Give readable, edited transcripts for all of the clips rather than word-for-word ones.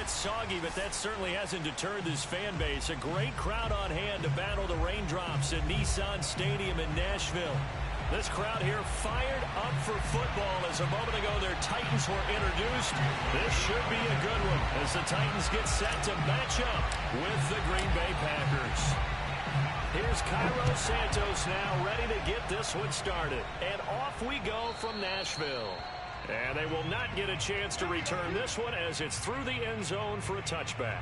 get soggy, but that certainly hasn't deterred this fan base. A great crowd on hand to battle the raindrops at Nissan Stadium in Nashville. This crowd here fired up for football as a moment ago their Titans were introduced. This should be a good one as the Titans get set to match up with the Green Bay Packers. Here's Cairo Santos now ready to get this one started. And off we go from Nashville. And they will not get a chance to return this one as it's through the end zone for a touchback.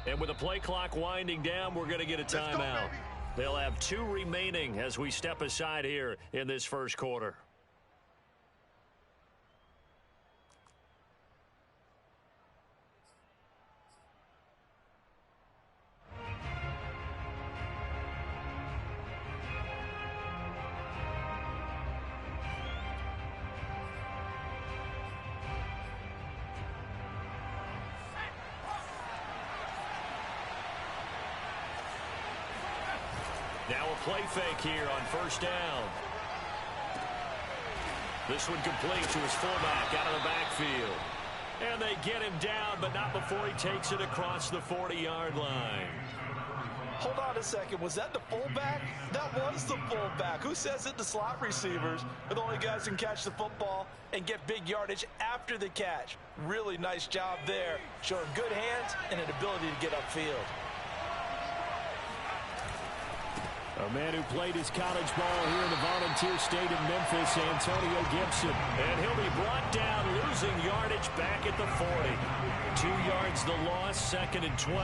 And with the play clock winding down, we're going to get a timeout. They'll have 2 remaining as we step aside here in this first quarter. Now a play fake here on first down. This one complete to his fullback out of the backfield. And they get him down, but not before he takes it across the 40-yard line. Hold on a second. Was that the fullback? That was the fullback. Who says it? The slot receivers are the only guys who can catch the football and get big yardage after the catch. Really nice job there, showing good hands and an ability to get upfield. A man who played his college ball here in the Volunteer State of Memphis, Antonio Gibson. And he'll be brought down, losing yardage back at the 40. 2 yards the loss, 2nd and 12.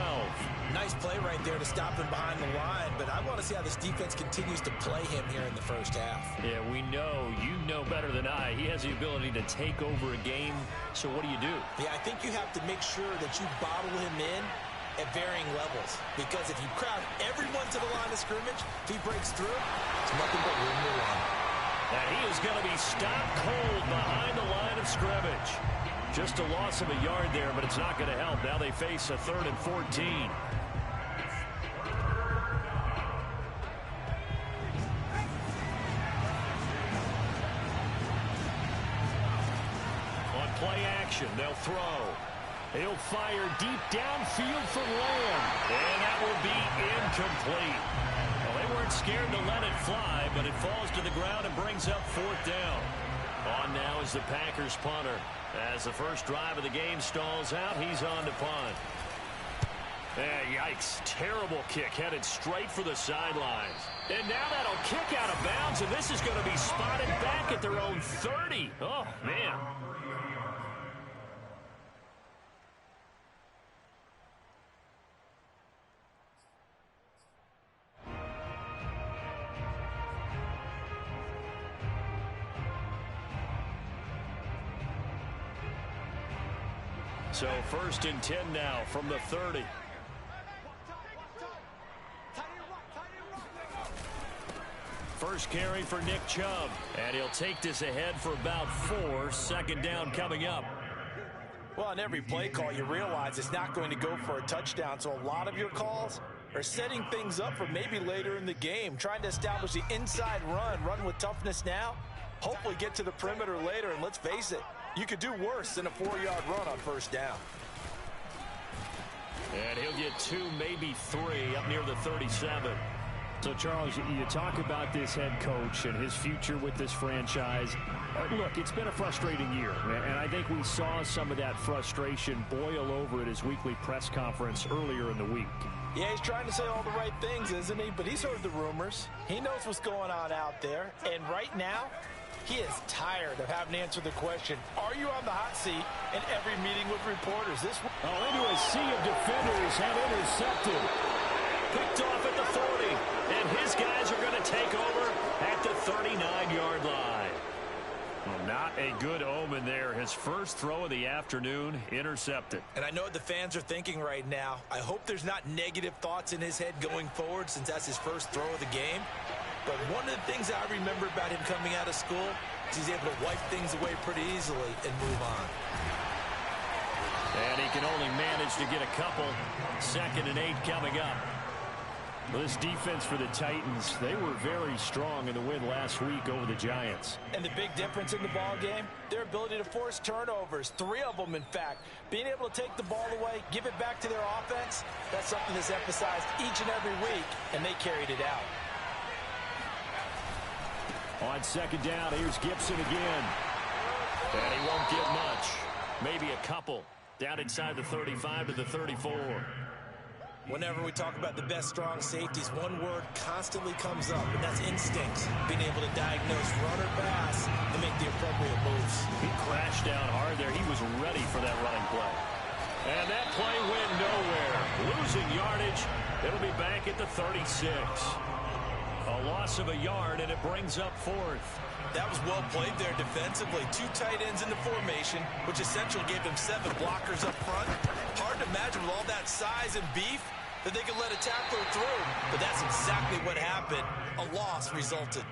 Nice play right there to stop him behind the line, but I want to see how this defense continues to play him here in the first half. Yeah, we know, you know better than I, he has the ability to take over a game. So what do you do? Yeah, I think you have to make sure that you bottle him in at varying levels, because if you crowd everyone to the line of scrimmage, if he breaks through, it's nothing but room to run. And he is going to be stopped cold behind the line of scrimmage. Just a loss of a yard there, but it's not going to help. Now they face a 3rd and 14. On play action, they'll throw. He'll fire deep downfield for Lamb. And that will be incomplete. Well, they weren't scared to let it fly, but it falls to the ground and brings up 4th down. On now is the Packers punter. As the first drive of the game stalls out, he's on to punt. Yikes. Terrible kick headed straight for the sidelines. And now that'll kick out of bounds, and this is going to be spotted back at their own 30. Oh, man. So 1st and 10 now from the 30. First carry for Nick Chubb. And he'll take this ahead for about 4. 2nd down coming up. Well, on every play call, you realize it's not going to go for a touchdown. So a lot of your calls are setting things up for maybe later in the game, trying to establish the inside run with toughness now. Hopefully get to the perimeter later, and let's face it, you could do worse than a 4-yard run on first down. And he'll get 2, maybe 3 up near the 37. So, Charles, you talk about this head coach and his future with this franchise. Look, it's been a frustrating year, and I think we saw some of that frustration boil over at his weekly press conference earlier in the week. Yeah, he's trying to say all the right things, isn't he? But he's heard the rumors. He knows what's going on out there. And right now, he is tired of having to answer the question, are you on the hot seat in every meeting with reporters? Into a sea of defenders and intercepted. Picked off at the 40. And his guys are going to take over at the 39-yard line. Well, not A good omen there. His first throw of the afternoon intercepted. And I know what the fans are thinking right now. I hope there's not negative thoughts in his head going forward since that's his first throw of the game. But one of the things I remember about him coming out of school is he's able to wipe things away pretty easily and move on. And he can only manage to get a couple. 2nd and 8 coming up. Well, this defense for the Titans, they were very strong in the win last week over the Giants. And the big difference in the ball game, their ability to force turnovers, 3 of them in fact. Being able to take the ball away, give it back to their offense, that's something that's emphasized each and every week, and they carried it out. On 2nd down, here's Gibson again. And he won't get much. Maybe a couple. Down inside the 35 to the 34. Whenever we talk about the best strong safeties, one word constantly comes up, and that's instincts. Being able to diagnose run or pass and make the appropriate moves. He crashed down hard there. He was ready for that running play. And that play went nowhere. Losing yardage. It'll be back at the 36. A loss of a yard, and it brings up 4th. That was well played there defensively. 2 tight ends in the formation, which essentially gave them 7 blockers up front. Hard to imagine with all that size and beef that they could let a tackler through. But that's exactly what happened. A loss resulted.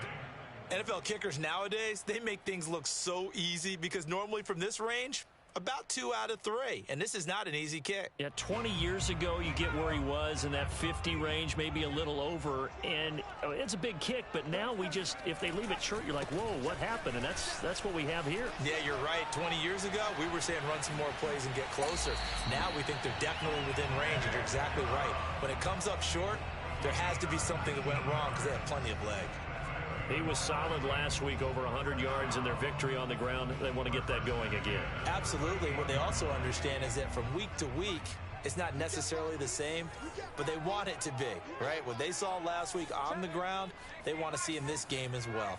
NFL kickers nowadays, they make things look so easy because normally from this range, about 2 out of 3. And this is not an easy kick. Yeah, 20 years ago, you get where he was in that 50 range, maybe a little over. And it's a big kick, but now we just, if they leave it short, you're like, whoa, what happened? And that's what we have here. Yeah, you're right. 20 years ago, we were saying run some more plays and get closer. Now we think they're definitely within range, and you're exactly right. When it comes up short, there has to be something that went wrong because they have plenty of leg. He was solid last week, over 100 yards in their victory on the ground. They want to get that going again. Absolutely. What they also understand is that from week to week, it's not necessarily the same, but they want it to be, right? What they saw last week on the ground, they want to see in this game as well.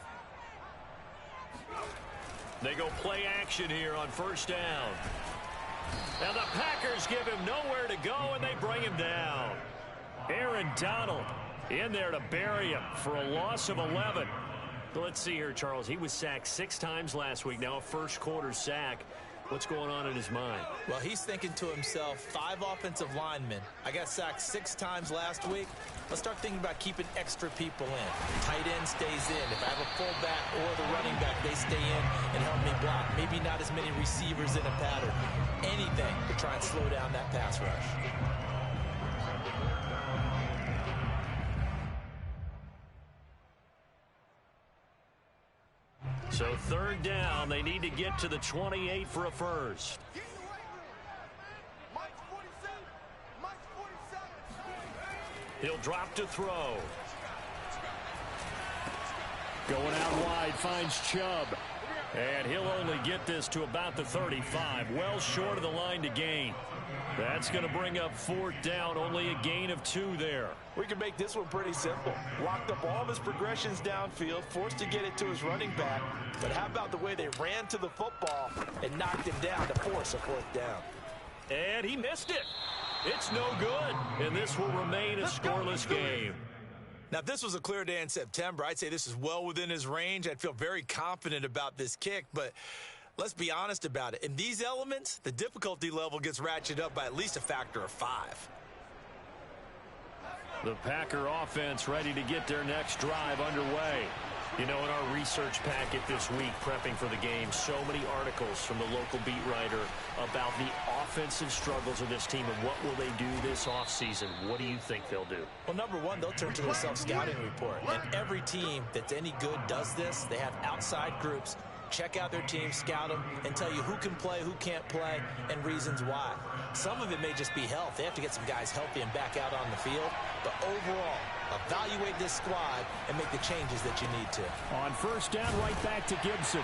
They go play action here on 1st down. Now the Packers give him nowhere to go, and they bring him down. Aaron Donald in there to bury him for a loss of 11. Let's see here, Charles. He was sacked 6 times last week. Now a first-quarter sack. What's going on in his mind? Well, he's thinking to himself, 5 offensive linemen. I got sacked 6 times last week. Let's start thinking about keeping extra people in. Tight end stays in. If I have a fullback or the running back, they stay in and help me block. Maybe not as many receivers in a pattern. Anything to try and slow down that pass rush. So 3rd down, they need to get to the 28 for a first. He'll drop to throw. Going out wide, finds Chubb. And he'll only get this to about the 35, well short of the line to gain. That's going to bring up 4th down, only a gain of 2 there. We can make this one pretty simple. Locked up all of his progressions downfield, forced to get it to his running back. But how about the way they ran to the football and knocked him down to force a 4th down? And he missed it. It's no good. And this will remain a scoreless game. Now, if this was a clear day in September, I'd say this is well within his range. I'd feel very confident about this kick, but let's be honest about it. In these elements, the difficulty level gets ratcheted up by at least a factor of 5. The Packer offense ready to get their next drive underway. You know, in our research packet this week, prepping for the game, so many articles from the local beat writer about the offensive struggles of this team and what will they do this offseason. What do you think they'll do? Well, number one, they'll turn to their self-scouting report. And every team that's any good does this. They have outside groups. Check out their team, scout them, and tell you who can play, who can't play, and reasons why. Some of it may just be health. They have to get some guys healthy and back out on the field. But overall, evaluate this squad and make the changes that you need to. On 1st down, right back to Gibson.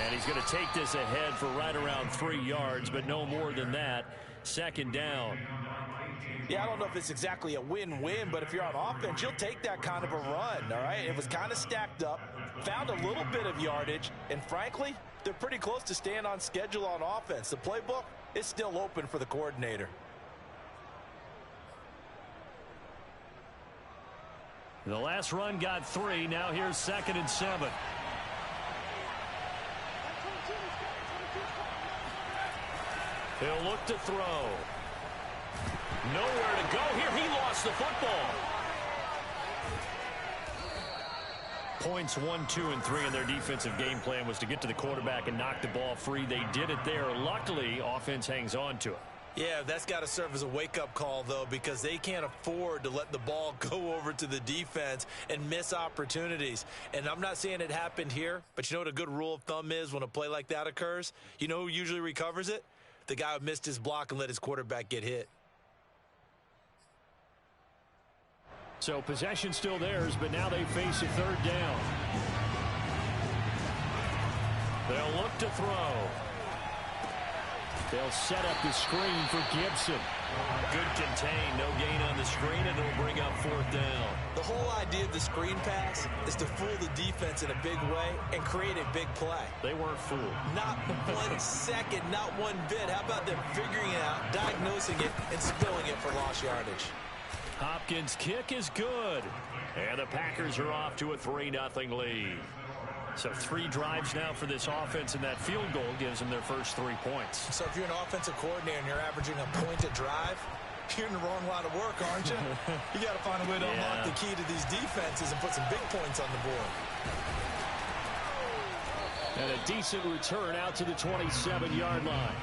And he's going to take this ahead for right around 3 yards, but no more than that. 2nd down. Yeah, I don't know if it's exactly a win-win, but if you're on offense, you'll take that kind of a run, all right? It was kind of stacked up, found a little bit of yardage, and frankly, they're pretty close to staying on schedule on offense. The playbook is still open for the coordinator. The last run got 3. Now here's 2nd and 7. He'll look to throw. Nowhere to go here. He lost the football. Points 1, 2, and 3 in their defensive game plan was to get to the quarterback and knock the ball free. They did it there. Luckily, offense hangs on to it. Yeah, that's got to serve as a wake-up call, though, because they can't afford to let the ball go over to the defense and miss opportunities. And I'm not saying it happened here, but you know what a good rule of thumb is when a play like that occurs? You know who usually recovers it? The guy who missed his block and let his quarterback get hit. So possession still theirs, but now they face a third down. They'll look to throw. They'll set up the screen for Gibson. Good contain, no gain on the screen, and it'll bring up fourth down. The whole idea of the screen pass is to fool the defense in a big way and create a big play. They weren't fooled. Not 1 second, not one bit. How about them figuring it out, diagnosing it, and spilling it for lost yardage? Hopkins' kick is good. And the Packers are off to a 3-0 lead. So 3 drives now for this offense, and that field goal gives them their first 3 points. So if you're an offensive coordinator and you're averaging a point a drive, you're in the wrong line of work, aren't you? You got to find a way to unlock the key to these defenses and put some big points on the board. And a decent return out to the 27-yard line.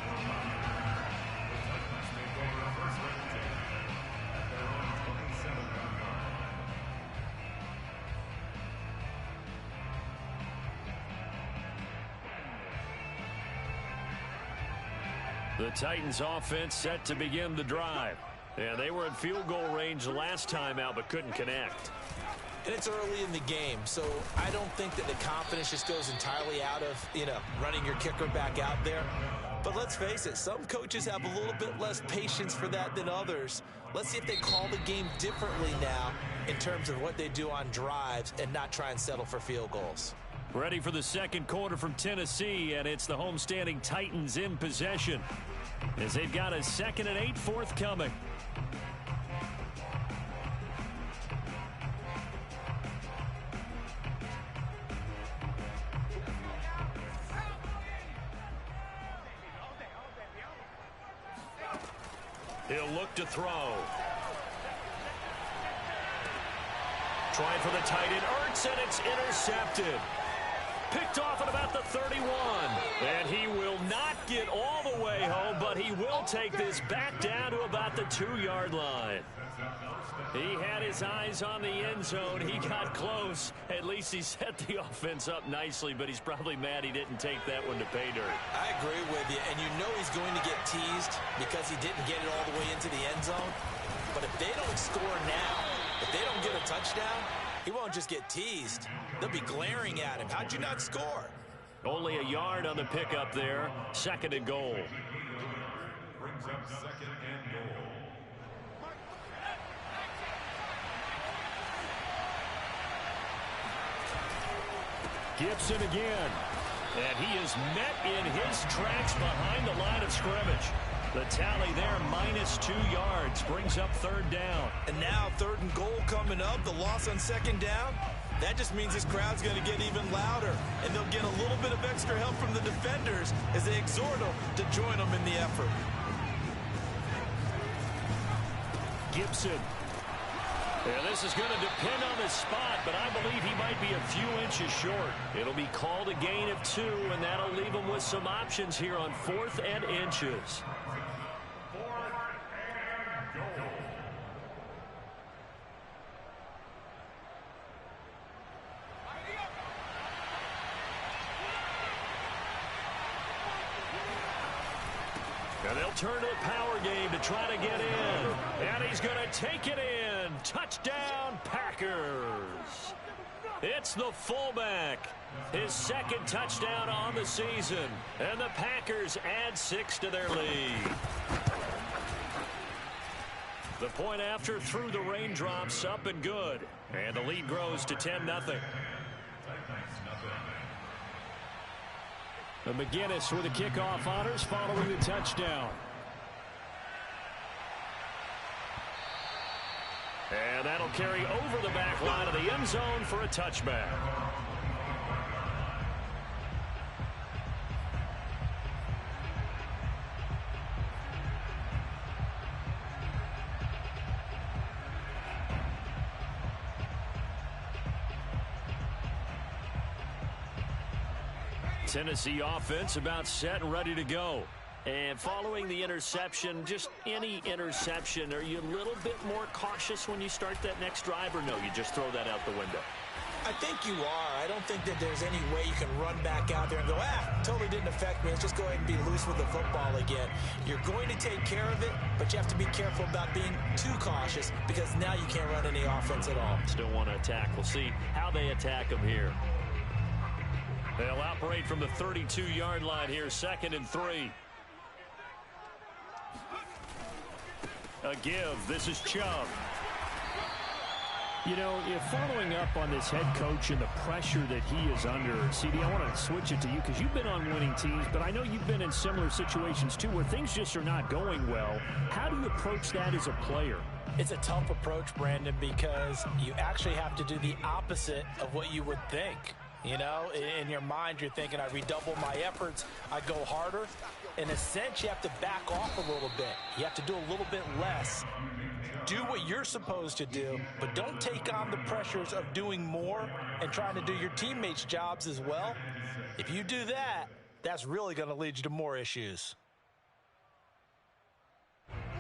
The Titans offense set to begin the drive. And they were in field goal range last time out but couldn't connect. And it's early in the game, so I don't think that the confidence just goes entirely out of, running your kicker back out there. But let's face it, some coaches have a little bit less patience for that than others. Let's see if they call the game differently now in terms of what they do on drives and not try and settle for field goals. Ready for the second quarter from Tennessee, and it's the homestanding Titans in possession as they've got a 2nd and 8 forthcoming. He'll look to throw. Trying for the tight end, Ertz, and it's intercepted. Picked off at about the 31. And he will not get all the way home, but he will take this back down to about the 2-yard line. He had his eyes on the end zone. He got close. At least he set the offense up nicely, but he's probably mad he didn't take that one to pay dirt. I agree with you, and you know he's going to get teased because he didn't get it all the way into the end zone. But if they don't score now, if they don't get a touchdown, he won't just get teased. They'll be glaring at him. How'd you not score? Only a yard on the pickup there. 2nd and goal. Brings up 2nd and goal. Gibson again. And he is met in his tracks behind the line of scrimmage. The tally there, -2 yards, brings up 3rd down. And now 3rd and goal coming up, the loss on 2nd down. That just means this crowd's going to get even louder. And they'll get a little bit of extra help from the defenders as they exhort them to join them in the effort. Gibson. Yeah, this is going to depend on the spot, but I believe he might be a few inches short. It'll be called a gain of 2, and that'll leave him with some options here on 4th and inches. And they'll turn to the power game to try to get in. And he's going to take it in. Touchdown, Packers. It's the fullback. His 2nd touchdown on the season. And the Packers add 6 to their lead. The point after through the raindrops, up and good. And the lead grows to 10-0. And McGinnis with the kickoff honors following the touchdown. And that'll carry over the back line of the end zone for a touchback. Tennessee offense about set and ready to go. And following the interception, just any interception, are you a little bit more cautious when you start that next drive, or no, you just throw that out the window? I think you are. I don't think that there's any way you can run back out there and go, totally didn't affect me. Let's just go ahead and be loose with the football again. You're going to take care of it, but you have to be careful about being too cautious because now you can't run any offense at all. Still want to attack. We'll see how they attack them here. They'll operate from the 32-yard line here, 2nd and 3. A give. This is Chubb. You know, if following up on this head coach and the pressure that he is under, CD, I want to switch it to you because you've been on winning teams, but I know you've been in similar situations too where things just are not going well. How do you approach that as a player? It's a tough approach, Brandon, because you actually have to do the opposite of what you would think. You know, in your mind, you're thinking, I redouble my efforts, I go harder. In a sense, you have to back off a little bit. You have to do a little bit less. Do what you're supposed to do, but don't take on the pressures of doing more and trying to do your teammates' jobs as well. If you do that, that's really going to lead you to more issues.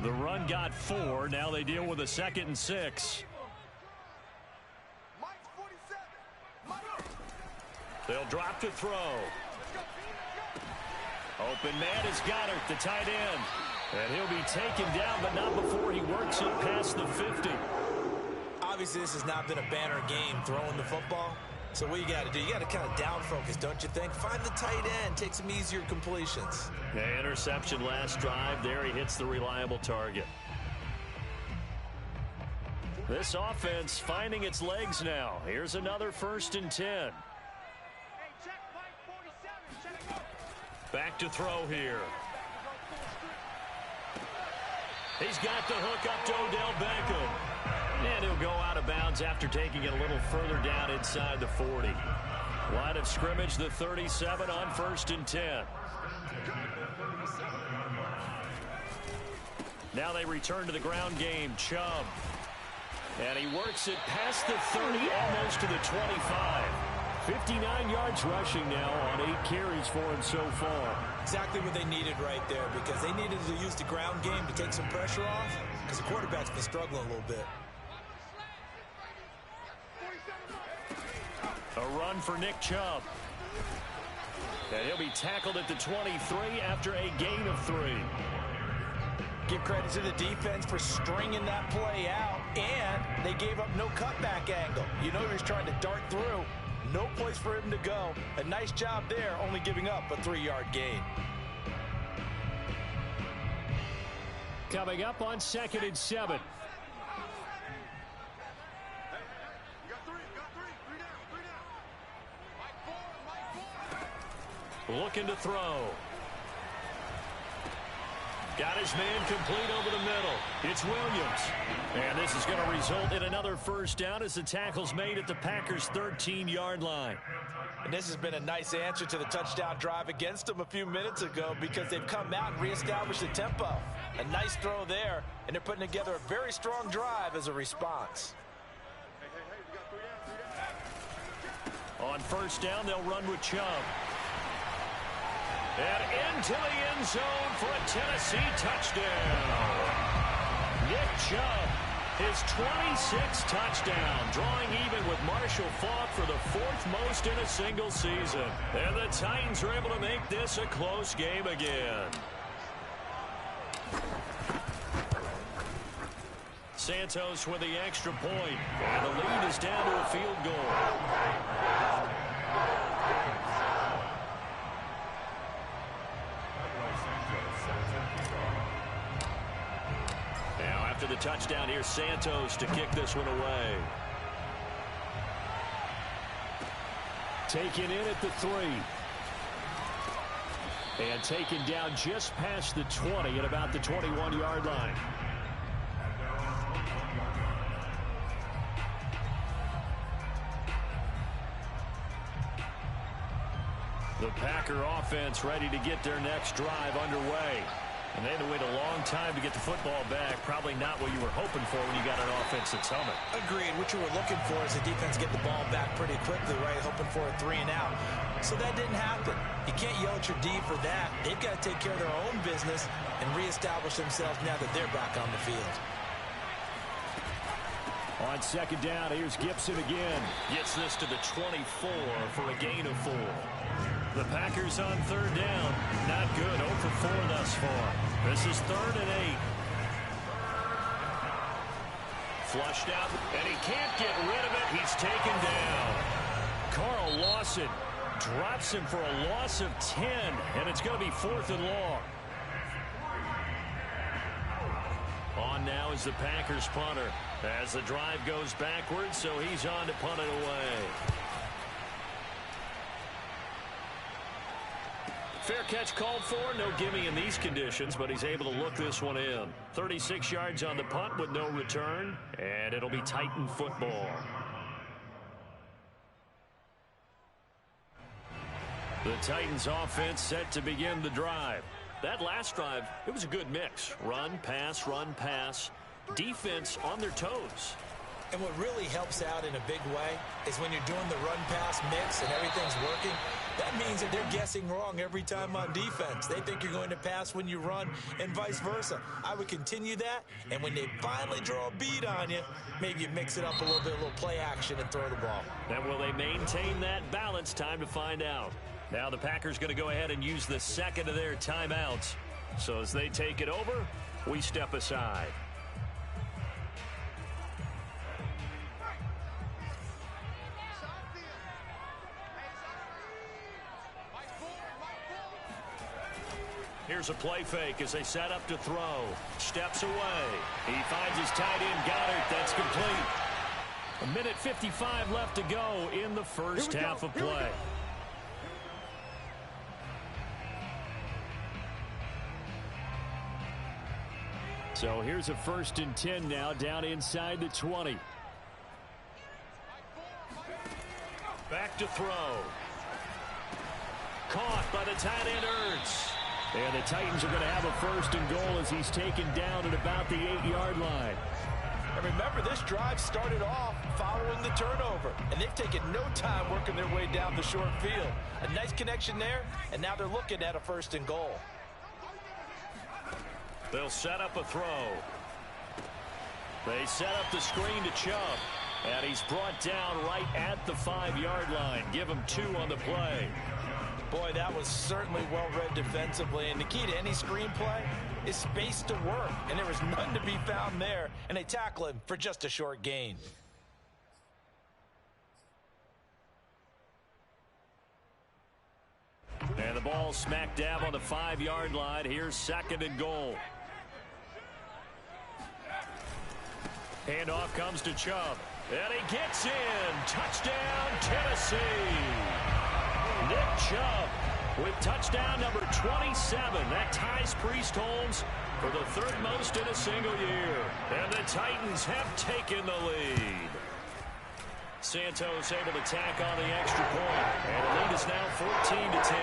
The run got 4. Now they deal with a 2nd and 6. They'll drop to throw. Open man is Goddard, the tight end. And he'll be taken down, but not before he works it past the 50. Obviously, this has not been a banner game throwing the football. So what you got to do, you got to kind of down focus, don't you think? Find the tight end, take some easier completions. Yeah, interception last drive. There he hits the reliable target. This offense finding its legs now. Here's another 1st and 10. Back to throw here. He's got the hook up to Odell Beckham. And he'll go out of bounds after taking it a little further down inside the 40. Line of scrimmage, the 37 on 1st and 10. Now they return to the ground game. Chubb. And he works it past the 30, almost to the 25. 59 yards rushing now on 8 carries for him so far. Exactly what they needed right there, because they needed to use the ground game to take some pressure off, because the quarterback's been struggling a little bit. A run for Nick Chubb. And he'll be tackled at the 23 after a gain of 3. Give credit to the defense for stringing that play out, and they gave up no cutback angle. You know he was trying to dart through. No place for him to go. A nice job there, only giving up a 3-yard gain. Coming up on 2nd and 7. Looking to throw. Got his man complete over the middle. It's Williams. And this is going to result in another 1st down as the tackle's made at the Packers' 13-yard line. And this has been a nice answer to the touchdown drive against them a few minutes ago, because they've come out and reestablished the tempo. A nice throw there, and they're putting together a very strong drive as a response. On 1st down, they'll run with Chubb. And into the end zone for a Tennessee touchdown. Nick Chubb, his 26th touchdown, drawing even with Marshall Faulk for the 4th most in a single season. And the Titans are able to make this a close game again. Santos with the extra point, and the lead is down to a field goal. After the touchdown, here's Santos to kick this one away. Taken in at the 3. And taken down just past the 20 at about the 21-yard line. The Packer offense ready to get their next drive underway. And they had to wait a long time to get the football back. Probably not what you were hoping for when you got an offense that's humming. Agreed. What you were looking for is the defense get the ball back pretty quickly, right? Hoping for a 3 and out. So that didn't happen. You can't yell at your D for that. They've got to take care of their own business and reestablish themselves now that they're back on the field. On second down, here's Gibson again. Gets this to the 24 for a gain of 4. The Packers on third down. Not good. 0 for 4 thus far. This is 3rd and 8. Flushed out, and he can't get rid of it. He's taken down. Carl Lawson drops him for a loss of 10, and it's going to be 4th and long. On now is the Packers punter as the drive goes backwards, so he's on to punt it away. Fair catch called for. No gimme in these conditions, but he's able to look this one in. 36 yards on the punt with no return, and it'll be Titan football. The Titans offense set to begin the drive. That last drive, it was a good mix. Run, pass, defense on their toes. And what really helps out in a big way is when you're doing the run-pass mix and everything's working, that means that they're guessing wrong every time on defense. They think you're going to pass when you run and vice versa. I would continue that, and when they finally draw a bead on you, maybe you mix it up a little bit, a little play action and throw the ball. And will they maintain that balance? Time to find out. Now the Packers going to go ahead and use the second of their timeouts. So as they take it over, we step aside. Here's a play fake as they set up to throw. Steps away. He finds his tight end, Goddard. That's complete. 1:55 left to go in the first half of play. So here's a 1st and 10 now, down inside the 20. Back to throw. Caught by the tight end, Ertz. And the Titans are going to have a 1st and goal as he's taken down at about the 8-yard line. And remember, this drive started off following the turnover, and they've taken no time working their way down the short field. A nice connection there, and now they're looking at a 1st and goal. They'll set up a throw. They set up the screen to Chubb, and he's brought down right at the 5-yard line. Give him 2 on the play. Boy, that was certainly well-read defensively, and the key to any screenplay is space to work, and there was none to be found there, and they tackle him for just a short gain. And the ball smack dab on the 5-yard line. Here's 2nd and goal. Handoff comes to Chubb, and he gets in. Touchdown, Tennessee. Nick Chubb with touchdown number 27. That ties Priest Holmes for the 3rd most in a single year. And the Titans have taken the lead. Santos able to tack on the extra point. And the lead is now 14-10.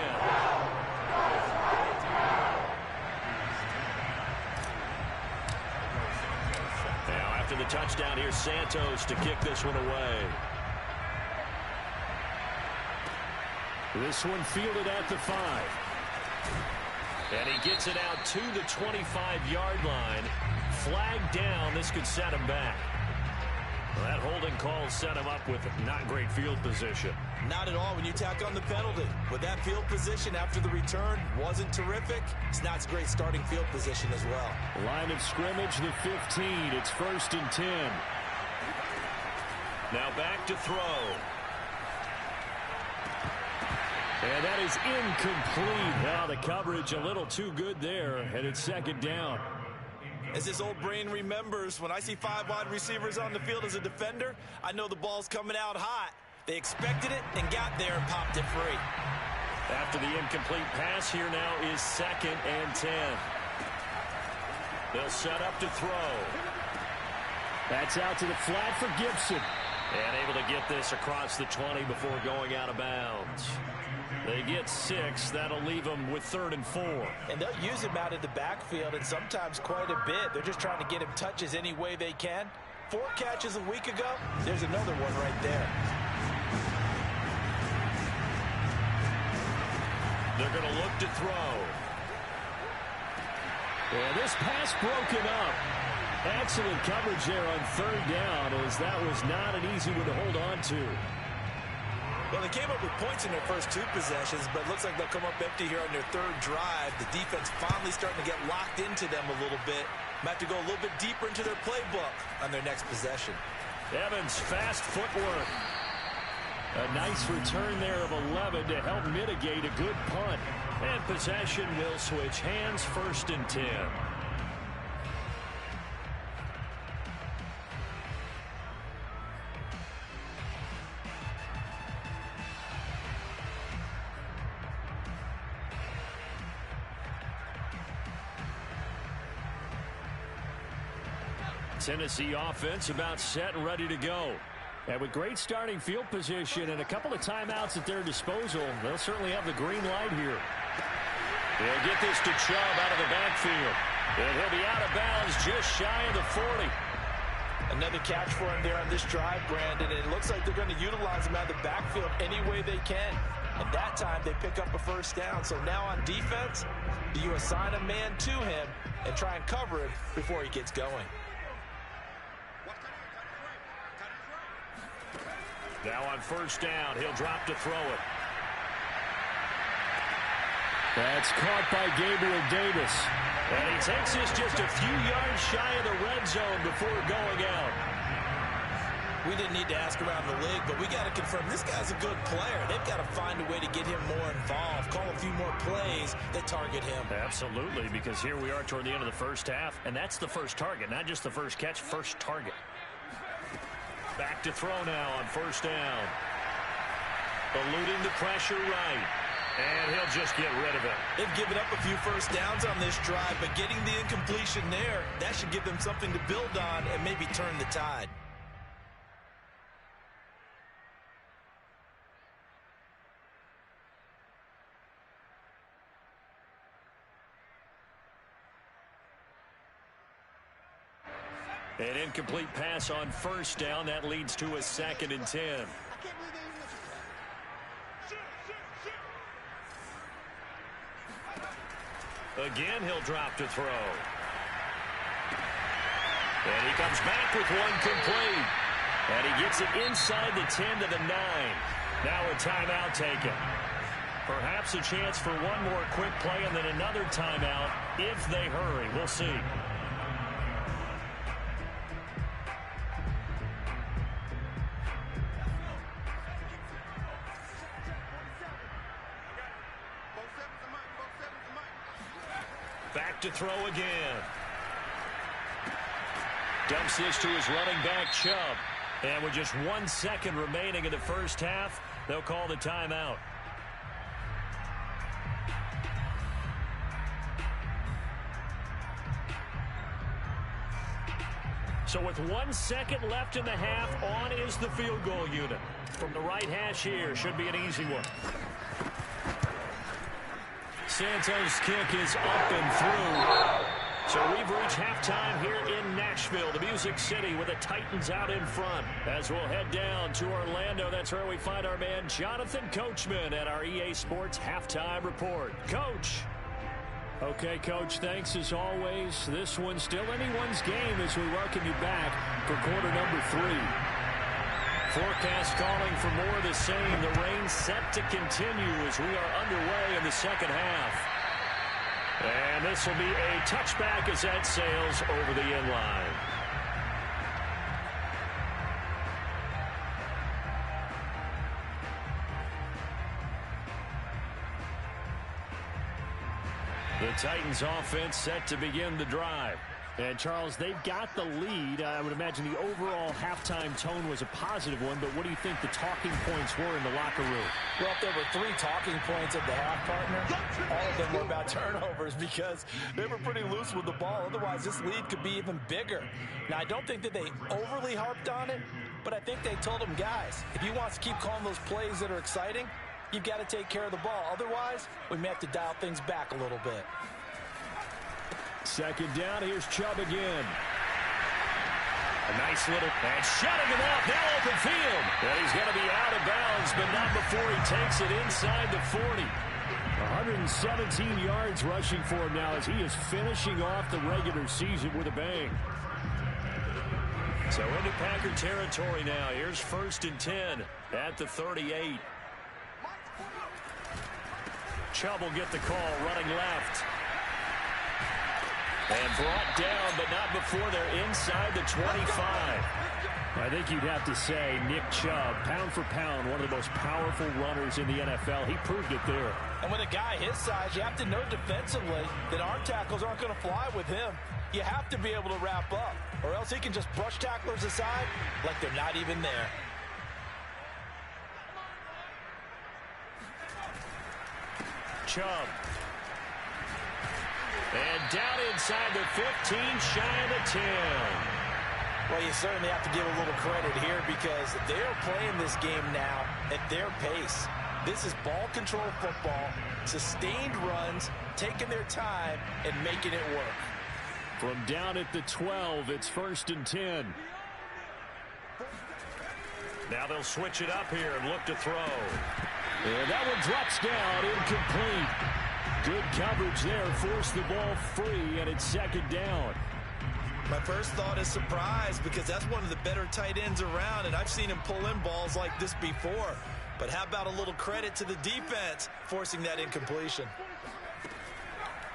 Now after the touchdown, here's Santos to kick this one away. This one fielded at the 5. And he gets it out to the 25-yard line. Flag down. This could set him back. Well, that holding call set him up with not great field position. Not at all when you tack on the penalty. With that field position after the return wasn't terrific, it's not great starting field position as well. Line of scrimmage, the 15. It's 1st and 10. Now back to throw. And that is incomplete. Now the coverage a little too good there, and it's 2nd down. As this old brain remembers, when I see 5 wide receivers on the field as a defender, I know the ball's coming out hot. They expected it and got there and popped it free. After the incomplete pass, here now is 2nd and 10. They'll set up to throw. That's out to the flat for Gibson. And able to get this across the 20 before going out of bounds. They get 6. That'll leave them with 3rd and 4. And they'll use him out of the backfield, and sometimes quite a bit. They're just trying to get him touches any way they can. 4 catches a week ago. There's another one right there. They're going to look to throw. And this pass broken up. Excellent coverage there on third down, as that was not an easy one to hold on to. Well, they came up with points in their first 2 possessions, but it looks like they'll come up empty here on their third drive. The defense finally starting to get locked into them a little bit. Might have to go a little bit deeper into their playbook on their next possession. Evans, fast footwork. A nice return there of 11 to help mitigate a good punt. And possession will switch hands, 1st and 10. Tennessee offense about set and ready to go. And with great starting field position and a couple of timeouts at their disposal, they'll certainly have the green light here. They'll get this to Chubb out of the backfield. And he'll be out of bounds just shy of the 40. Another catch for him there on this drive, Brandon. And it looks like they're going to utilize him out of the backfield any way they can. And that time they pick up a 1st down. So now on defense, do you assign a man to him and try and cover him before he gets going? Now on 1st down, he'll drop to throw it. That's caught by Gabriel Davis. And he takes this just a few yards shy of the red zone before going out. We didn't need to ask around the league, but we got to confirm this guy's a good player. They've got to find a way to get him more involved, call a few more plays that target him. Absolutely, because here we are toward the end of the first half, and that's the first target, not just the first catch, first target. Back to throw now on 1st down. Eluding the pressure right. And he'll just get rid of it. They've given up a few 1st downs on this drive, but getting the incompletion there, that should give them something to build on and maybe turn the tide. An incomplete pass on 1st down. That leads to a 2nd and 10. Again, he'll drop to throw. And he comes back with one complete. And he gets it inside the 10 to the 9. Now a timeout taken. Perhaps a chance for one more quick play and then another timeout if they hurry. We'll see. Back to throw again. Dumps this to his running back, Chubb. And with just 1 second remaining in the first half, they'll call the timeout. So with 1 second left in the half, on is the field goal unit. From the right hash here, should be an easy one. Santos' kick is up and through. So we've reached halftime here in Nashville, the Music City, with the Titans out in front. As we'll head down to Orlando, that's where we find our man Jonathan Coachman at our EA Sports Halftime Report. Coach. Okay, Coach, thanks as always. This one's still anyone's game as we welcome you back for quarter number 3. Forecast calling for more of the same. The rain set to continue as we are underway in the second half. And this will be a touchback as that sails over the end line. The Titans offense set to begin the drive. And, Charles, they've got the lead. I would imagine the overall halftime tone was a positive one, but what do you think the talking points were in the locker room? Well, if there were 3 talking points at the half, partner, all of them were about turnovers because they were pretty loose with the ball. Otherwise, this lead could be even bigger. Now, I don't think that they overly harped on it, but I think they told them, guys, if you want to keep calling those plays that are exciting, you've got to take care of the ball. Otherwise, we may have to dial things back a little bit. Second down, here's Chubb again. A nice little, and shutting him off, now open field. And he's going to be out of bounds, but not before he takes it inside the 40. 117 yards rushing for him now as he is finishing off the regular season with a bang. So into Packer territory now. Here's 1st and 10 at the 38. Chubb will get the call, running left. And brought down, but not before they're inside the 25. I think you'd have to say Nick Chubb, pound for pound, one of the most powerful runners in the NFL. He proved it there. And with a guy his size, you have to know defensively that arm tackles aren't going to fly with him. You have to be able to wrap up, or else he can just brush tacklers aside like they're not even there. Chubb. And down inside the 15, shy of the 10. Well, you certainly have to give a little credit here because they're playing this game now at their pace. This is ball control football, sustained runs, taking their time and making it work. From down at the 12, it's 1st and 10. Now they'll switch it up here and look to throw. And that one drops down, incomplete. Good coverage there, forced the ball free, and it's 2nd down. My first thought is surprise because that's one of the better tight ends around, and I've seen him pull in balls like this before. But how about a little credit to the defense forcing that incompletion?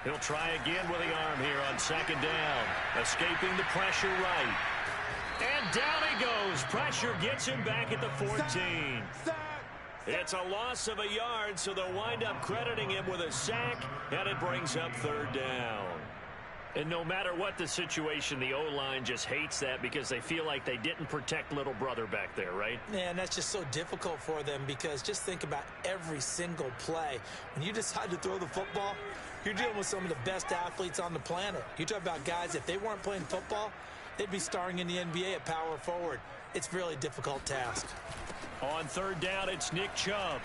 He'll try again with the arm here on 2nd down. Escaping the pressure right. And down he goes. Pressure gets him back at the 14. It's a loss of a yard, so they'll wind up crediting him with a sack, and it brings up 3rd down. And no matter what the situation, the O-line just hates that because they feel like they didn't protect little brother back there, right? Yeah, and that's just so difficult for them because just think about every single play. When you decide to throw the football, you're dealing with some of the best athletes on the planet. You talk about guys, if they weren't playing football, they'd be starring in the NBA at power forward. It's a really difficult task. On 3rd down, it's Nick Chubb.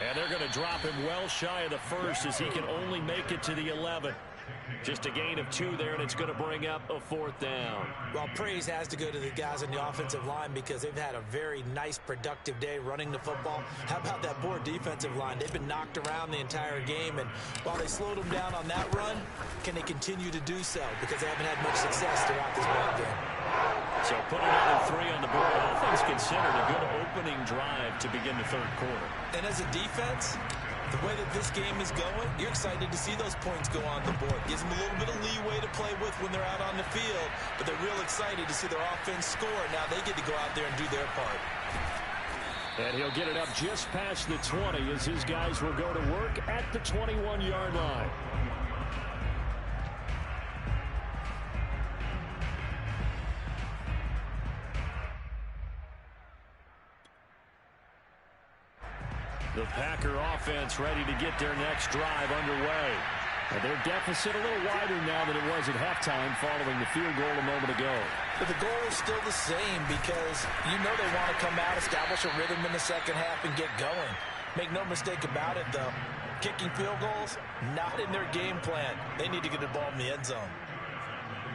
And they're going to drop him well shy of the 1st as he can only make it to the 11. Just a gain of 2 there, and it's going to bring up a 4th down. Well, praise has to go to the guys on the offensive line because they've had a very nice, productive day running the football. How about that poor defensive line? They've been knocked around the entire game, and while they slowed them down on that run, can they continue to do so? Because they haven't had much success throughout this ball game. So put another 3 on the board. All things considered, a good opening drive to begin the 3rd quarter. And as a defense, the way that this game is going, you're excited to see those points go on the board. Gives them a little bit of leeway to play with when they're out on the field, but they're real excited to see their offense score. Now they get to go out there and do their part. And he'll get it up just past the 20 as his guys will go to work at the 21-yard line. The Packer offense ready to get their next drive underway. And their deficit a little wider now than it was at halftime following the field goal a moment ago. But the goal is still the same because you know they want to come out, establish a rhythm in the 2nd half, and get going. Make no mistake about it, though. Kicking field goals, not in their game plan. They need to get the ball in the end zone.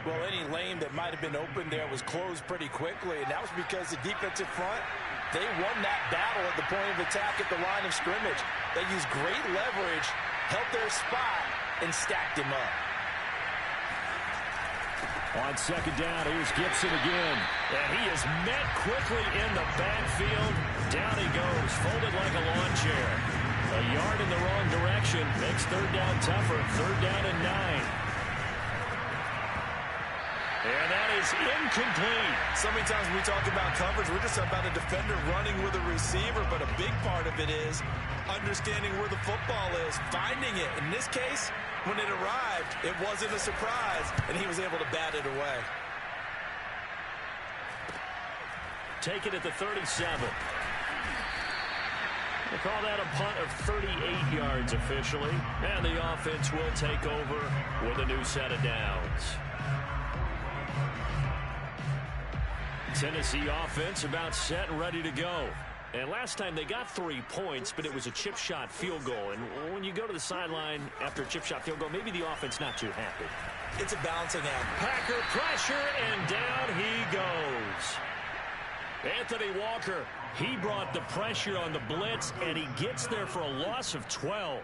Well, any lane that might have been open there was closed pretty quickly, and that was because the defensive front, they won that battle at the point of attack at the line of scrimmage. They used great leverage, held their spot, and stacked him up. On 2nd down, here's Gibson again. And he is met quickly in the backfield. Down he goes, folded like a lawn chair. A yard in the wrong direction makes 3rd down tougher. 3rd down and 9. And that is incomplete. So many times when we talk about coverage, we're just about a defender running with a receiver, but a big part of it is understanding where the football is, finding it. In this case, when it arrived, it wasn't a surprise, and he was able to bat it away. Take it at the 37. We'll call that a punt of 38 yards officially, and the offense will take over with a new set of downs. Tennessee offense about set and ready to go. And last time they got 3 points, but it was a chip shot field goal. And when you go to the sideline after a chip shot field goal, maybe the offense not too happy. It's a balancing act. Packer pressure, and down he goes. Anthony Walker He brought the pressure on the blitz, and he gets there for a loss of 12.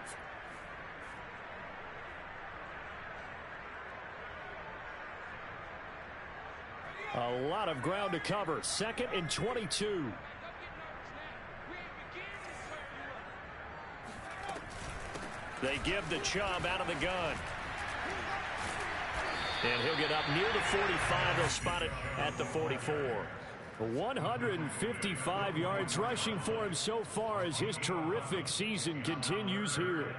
A lot of ground to cover. 2nd and 22. They give the Chubb out of the gun. And he'll get up near the 45. They'll spot it at the 44. 155 yards rushing for him so far as his terrific season continues here.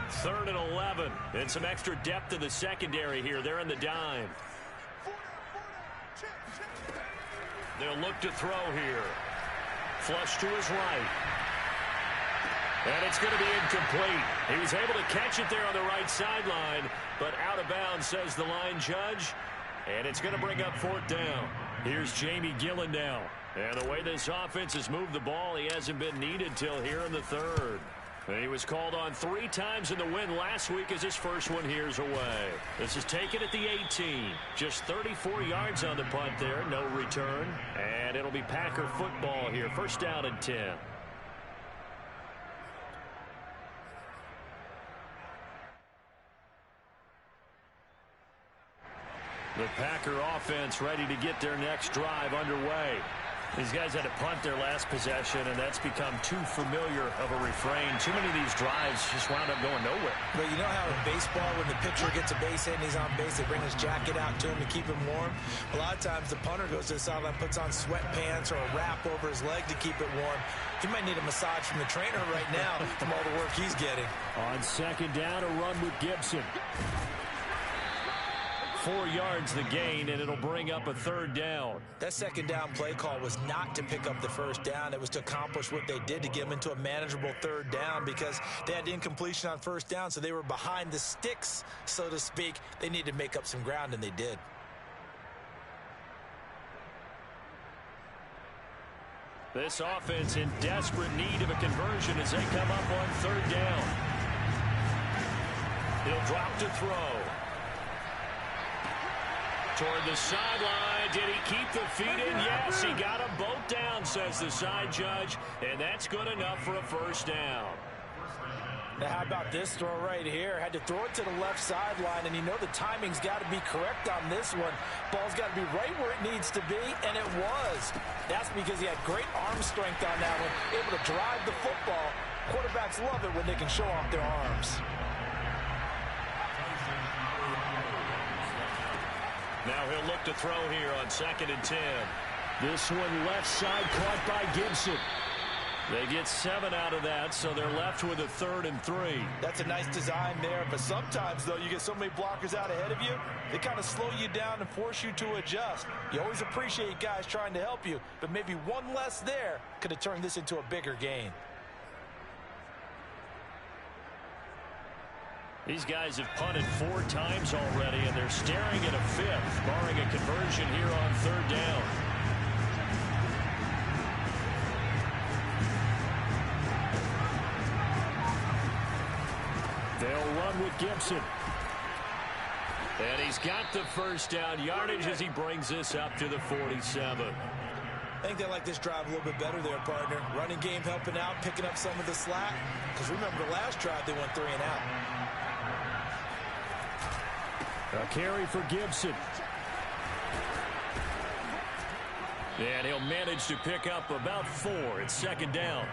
Third and 11. And some extra depth in the secondary here. They're in the dime. They'll look to throw here. Flush to his right. And it's going to be incomplete. He was able to catch it there on the right sideline, but out of bounds, says the line judge. And it's going to bring up 4th down. Here's Jamie Gillen now. And the way this offense has moved the ball, he hasn't been needed till here in the 3rd. And he was called on 3 times in the win last week as his first one here's away. This is taken at the 18. Just 34 yards on the punt there. No return. And it'll be Packer football here. 1st down and 10. The Packer offense ready to get their next drive underway. These guys had to punt their last possession, and that's become too familiar of a refrain. Too many of these drives just wound up going nowhere. But you know how in baseball, when the pitcher gets a base hit and he's on base, they bring his jacket out to him to keep him warm? A lot of times the punter goes to the sideline, puts on sweatpants or a wrap over his leg to keep it warm. He might need a massage from the trainer right now from all the work he's getting. On 2nd down, a run with Gibson. 4 yards the gain, and it'll bring up a 3rd down. That 2nd down play call was not to pick up the 1st down. It was to accomplish what they did, to get them into a manageable 3rd down, because they had incompletion on 1st down, so they were behind the sticks, so to speak. They needed to make up some ground, and they did. This offense in desperate need of a conversion as they come up on 3rd down. He'll drop to throw. Toward the sideline. Did he keep the feet in? Yes, he got them both down, says the side judge, and that's good enough for a 1st down. Now, how about this throw right here? Had to throw it to the left sideline, and you know the timing's got to be correct on this one. Ball's got to be right where it needs to be, and it was. That's because he had great arm strength on that one, able to drive the football. Quarterbacks love it when they can show off their arms. Now he'll look to throw here on 2nd and 10. This one left side caught by Gibson. They get 7 out of that, so they're left with a 3rd and 3. That's a nice design there, but sometimes, though, you get so many blockers out ahead of you, they kind of slow you down and force you to adjust. You always appreciate guys trying to help you, but maybe one less there could have turned this into a bigger gain. These guys have punted 4 times already, and they're staring at a 5th, barring a conversion here on 3rd down. They'll run with Gibson. And he's got the 1st down yardage as he brings this up to the 47. I think they like this drive a little bit better there, partner. Running game helping out, picking up some of the slack. Because remember, the last drive they went 3 and out. A carry for Gibson. And he'll manage to pick up about 4. It's 2nd down.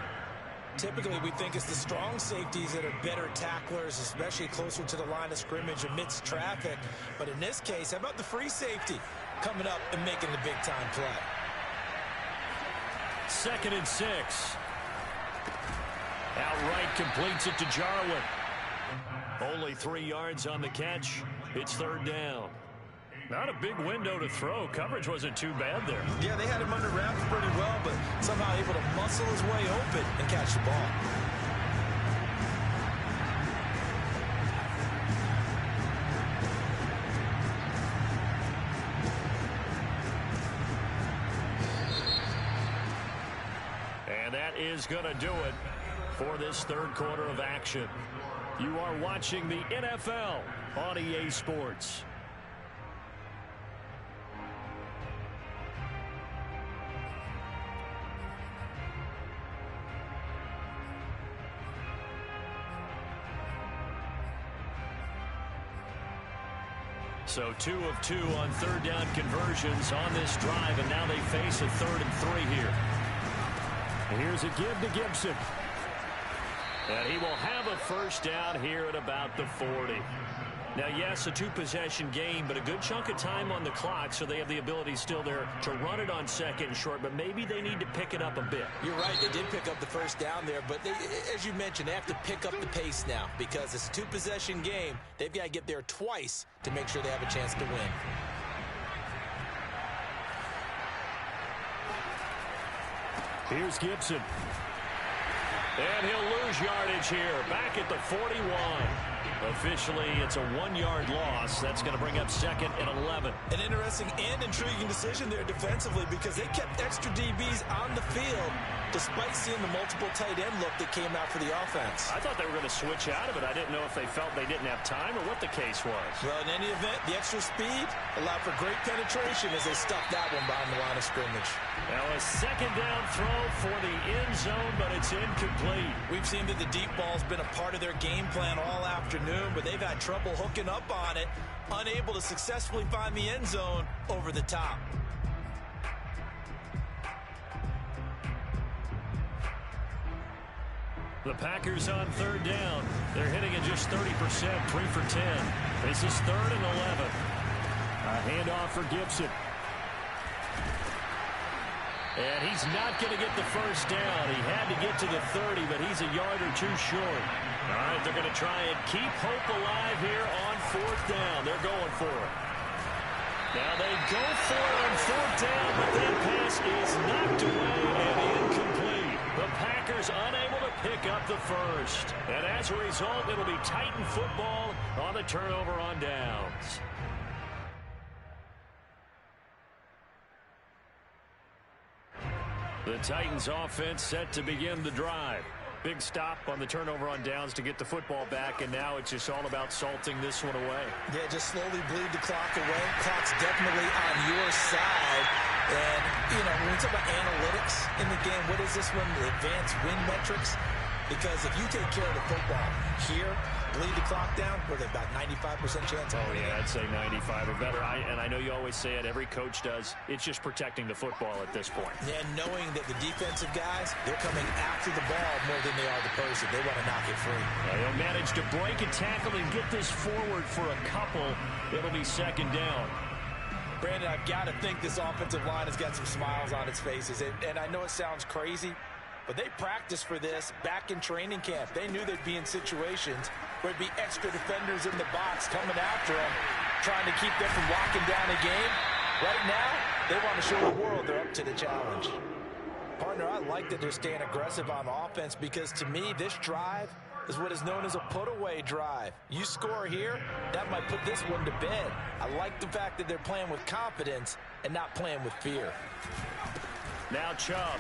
Typically, we think it's the strong safeties that are better tacklers, especially closer to the line of scrimmage amidst traffic. But in this case, how about the free safety coming up and making the big-time play? 2nd and 6. Outright completes it to Jarwin. Only 3 yards on the catch. It's 3rd down. Not a big window to throw. Coverage wasn't too bad there. Yeah, they had him under wraps pretty well, but somehow able to muscle his way open and catch the ball. And that is going to do it for this 3rd quarter of action. You are watching the NFL on EA Sports. So 2 of 2 on third down conversions on this drive, and now they face a 3rd and 3 here. And here's a give to Gibson. And he will have a first down here at about the 40. Now, yes, a 2-possession game, but a good chunk of time on the clock, so they have the ability still there to run it on 2nd and short, but maybe they need to pick it up a bit. You're right. They did pick up the first down there, but they, as you mentioned, they have to pick up the pace now because it's a 2-possession game. They've got to get there twice to make sure they have a chance to win. Here's Gibson. And he'll lose yardage here, back at the 41. Officially, it's a 1-yard loss. That's going to bring up 2nd and 11. An interesting and intriguing decision there defensively because they kept extra DBs on the field despite seeing the multiple tight end look that came out for the offense. I thought they were going to switch out of it. I didn't know if they felt they didn't have time or what the case was. Well, in any event, the extra speed allowed for great penetration as they stuffed that one behind the line of scrimmage. Now a 2nd down throw for the end zone, but it's incomplete. We've seen that the deep ball's been a part of their game plan all afternoon, but they've had trouble hooking up on it, unable to successfully find the end zone over the top. The Packers on 3rd down. They're hitting at just 30%, 3 for 10. This is 3rd and 11. A handoff for Gibson. And he's not going to get the first down. He had to get to the 30, but he's a yard or 2 short. All right, they're going to try and keep hope alive here on 4th down. They're going for it. Now they go for it on 4th down, but that pass is knocked away and incomplete. The Packers unable to pick up the first. And as a result, it'll be Titan football on the turnover on downs. The Titans offense set to begin the drive. Big stop on the turnover on downs to get the football back, and now it's just all about salting this one away. Yeah, just slowly bleed the clock away. Clock's definitely on your side. And, you know, when we talk about analytics in the game, what is this one? The advanced win metrics? Because if you take care of the football here, bleed the clock down, we're at about 95% chance. Oh, yeah, I'd say 95 or better. And I know you always say it, every coach does. It's just protecting the football at this point. And knowing that the defensive guys, they're coming after the ball more than they are the person. They want to knock it free. They'll manage to break a tackle and get this forward for a couple. It'll be 2nd down. Brandon, I've got to think this offensive line has got some smiles on its faces. And I know it sounds crazy, but they practiced for this back in training camp. They knew they'd be in situations where there'd be extra defenders in the box coming after them, trying to keep them from locking down a game. Right now, they want to show the world they're up to the challenge. Partner, I like that they're staying aggressive on offense because, to me, this drive is what is known as a put-away drive. You score here, that might put this one to bed. I like the fact that they're playing with confidence and not playing with fear. Now Chubb.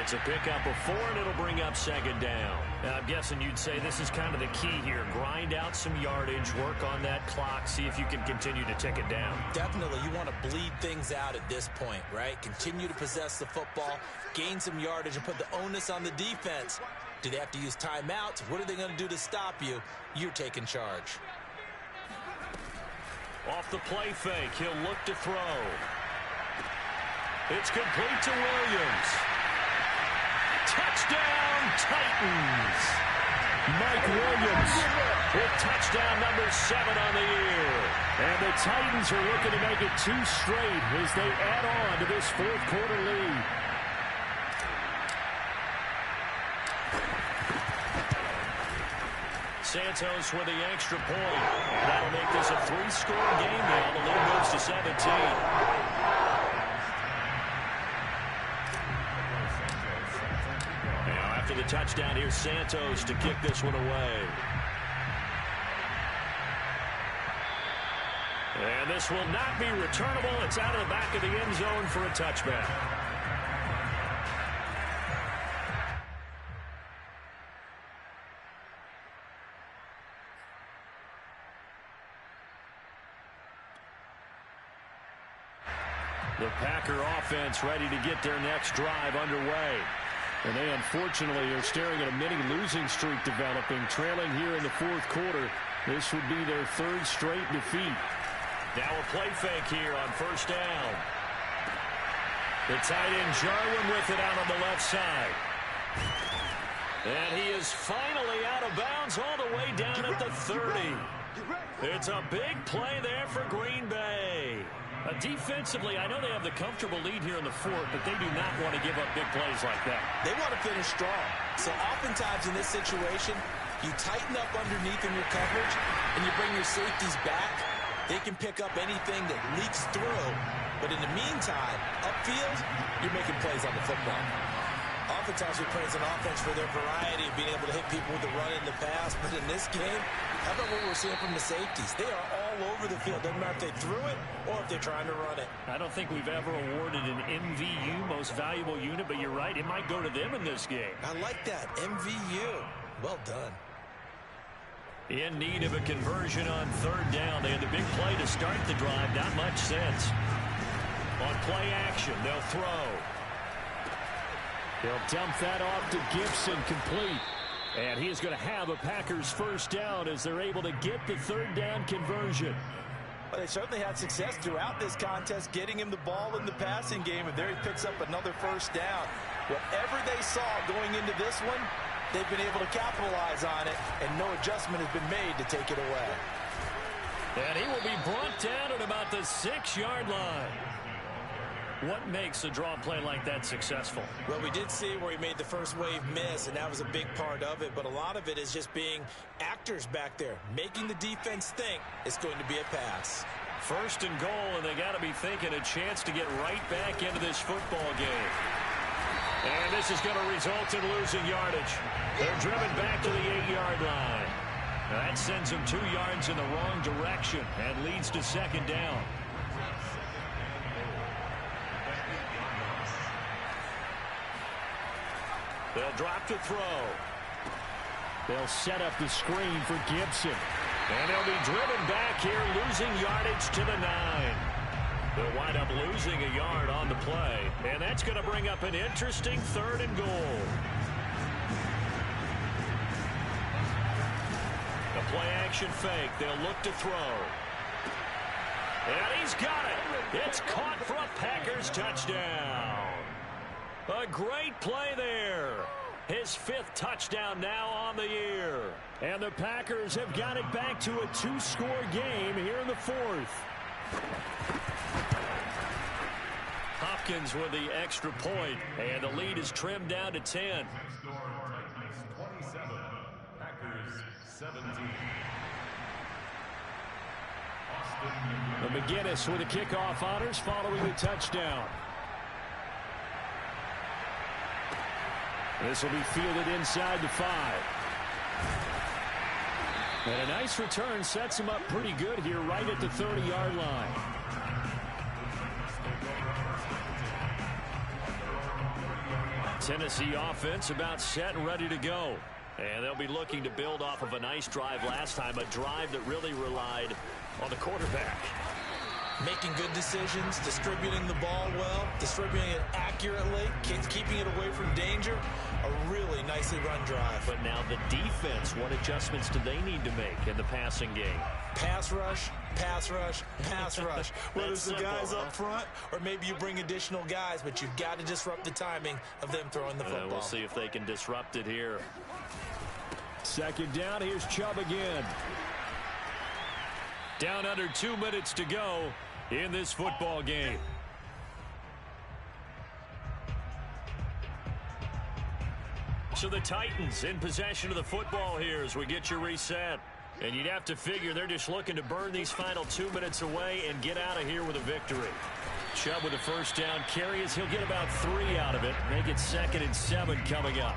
It's a pickup of 4, and it'll bring up 2nd down. Now, I'm guessing you'd say this is kind of the key here. Grind out some yardage, work on that clock, see if you can continue to tick it down. Definitely, you want to bleed things out at this point, right? Continue to possess the football, gain some yardage, and put the onus on the defense. Do they have to use timeouts? What are they going to do to stop you? You're taking charge. Off the play fake, he'll look to throw. It's complete to Williams. Touchdown, Titans! Mike Williams with touchdown number 7 on the year. And the Titans are looking to make it 2 straight as they add on to this 4th quarter lead. Santos with the extra point. That'll make this a 3-score game now. The lead moves to 17. After the touchdown, here's Santos to kick this one away. And this will not be returnable. It's out of the back of the end zone for a touchback. The Packer offense ready to get their next drive underway. And they unfortunately are staring at a mini losing streak developing, trailing here in the 4th quarter This would be their third straight defeat. Now a play fake here on first down. The tight end Jarwin with it out on the left side. And he is finally out of bounds all the way down at the 30. It's a big play there for Green Bay. Defensively, I know they have the comfortable lead here in the fourth, but they do not want to give up big plays like that. They want to finish strong. So oftentimes in this situation, you tighten up underneath in your coverage, and you bring your safeties back. They can pick up anything that leaks through. But in the meantime, upfield, you're making plays on the football. Oftentimes we praise an offense for their variety of being able to hit people with the run and the pass. But in this game, how about what we're seeing from the safeties? They are all over the field. Doesn't matter if they threw it or if they're trying to run it. I don't think we've ever awarded an MVU, most valuable unit, but you're right. It might go to them in this game. I like that. MVU. Well done. In need of a conversion on third down. They had the big play to start the drive. Not much sense. On play action, they'll throw. They'll dump that off to Gibson, complete. And he is going to have a Packers first down as they're able to get the third down conversion. Well, they certainly had success throughout this contest, getting him the ball in the passing game, and there he picks up another first down. Whatever they saw going into this one, they've been able to capitalize on it, and no adjustment has been made to take it away. And he will be brought down at about the 6-yard line. What makes a draw play like that successful? Well, we did see where he made the first wave miss, and that was a big part of it. But a lot of it is just being actors back there, making the defense think it's going to be a pass. First and goal, and they got to be thinking a chance to get right back into this football game. And this is going to result in losing yardage. They're driven back to the 8-yard line. That sends them 2 yards in the wrong direction and leads to second down. They'll drop to throw. They'll set up the screen for Gibson. And they'll be driven back here, losing yardage to the 9. They'll wind up losing a yard on the play. And that's going to bring up an interesting third and goal. The play action fake. They'll look to throw. And he's got it. It's caught for a Packers touchdown. A great play there. His 5th touchdown now on the year. And the Packers have got it back to a 2-score game here in the 4th. Hopkins with the extra point, and the lead is trimmed down to 10. Titans 27, Packers 17. The McGinnis with the kickoff honors following the touchdown. This will be fielded inside the 5. And a nice return sets him up pretty good here right at the 30-yard line. Tennessee offense about set and ready to go. And they'll be looking to build off of a nice drive last time, a drive that really relied on the quarterback. Making good decisions, distributing the ball well, distributing it accurately, keeping it away from danger. A really nicely run drive. But now the defense, what adjustments do they need to make in the passing game? Pass rush, pass rush, pass rush. Whether it's the simple, guys up front or maybe you bring additional guys, but you've got to disrupt the timing of them throwing the football. We'll see if they can disrupt it here. Second down, here's Chubb again. Down under 2 minutes to go in this football game. So the Titans in possession of the football here as we get you reset. And you'd have to figure they're just looking to burn these final 2 minutes away and get out of here with a victory. Chubb with a first down carry as he'll get about 3 out of it. Make it 2nd and 7 coming up.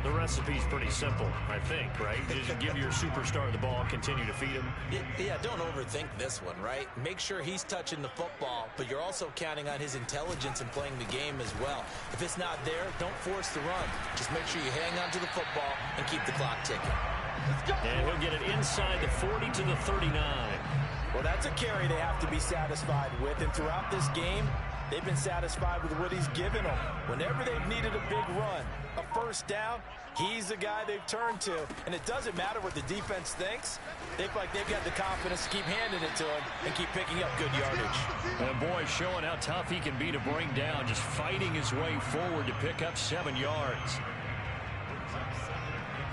The recipe's pretty simple, I think, right? You just give your superstar the ball, continue to feed him. Yeah, don't overthink this one, right? Make sure he's touching the football, but you're also counting on his intelligence in playing the game as well. If it's not there, don't force the run. Just make sure you hang on to the football and keep the clock ticking. And he'll get it inside the 40 to the 39. Well, that's a carry they have to be satisfied with. And throughout this game, They've been satisfied with what he's given them. Whenever they've needed a big run, a first down, he's the guy they've turned to. And it doesn't matter what the defense thinks. They feel like they've got the confidence to keep handing it to him and keep picking up good yardage. And boy, showing how tough he can be to bring down, just fighting his way forward to pick up 7 yards.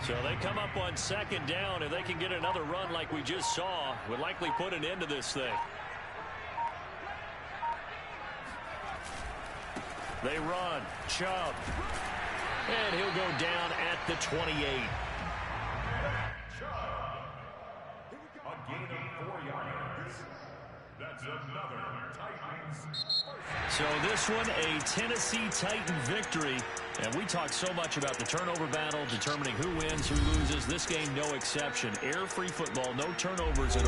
So they come up on second down. If they can get another run like we just saw, would likely put an end to this thing. They run. Chubb. And he'll go down at the 28. A gain of 4 yards. That's another Titans. So this one, a Tennessee Titan victory. And we talk so much about the turnover battle, determining who wins, who loses. This game, no exception. Air-free football, no turnovers at all.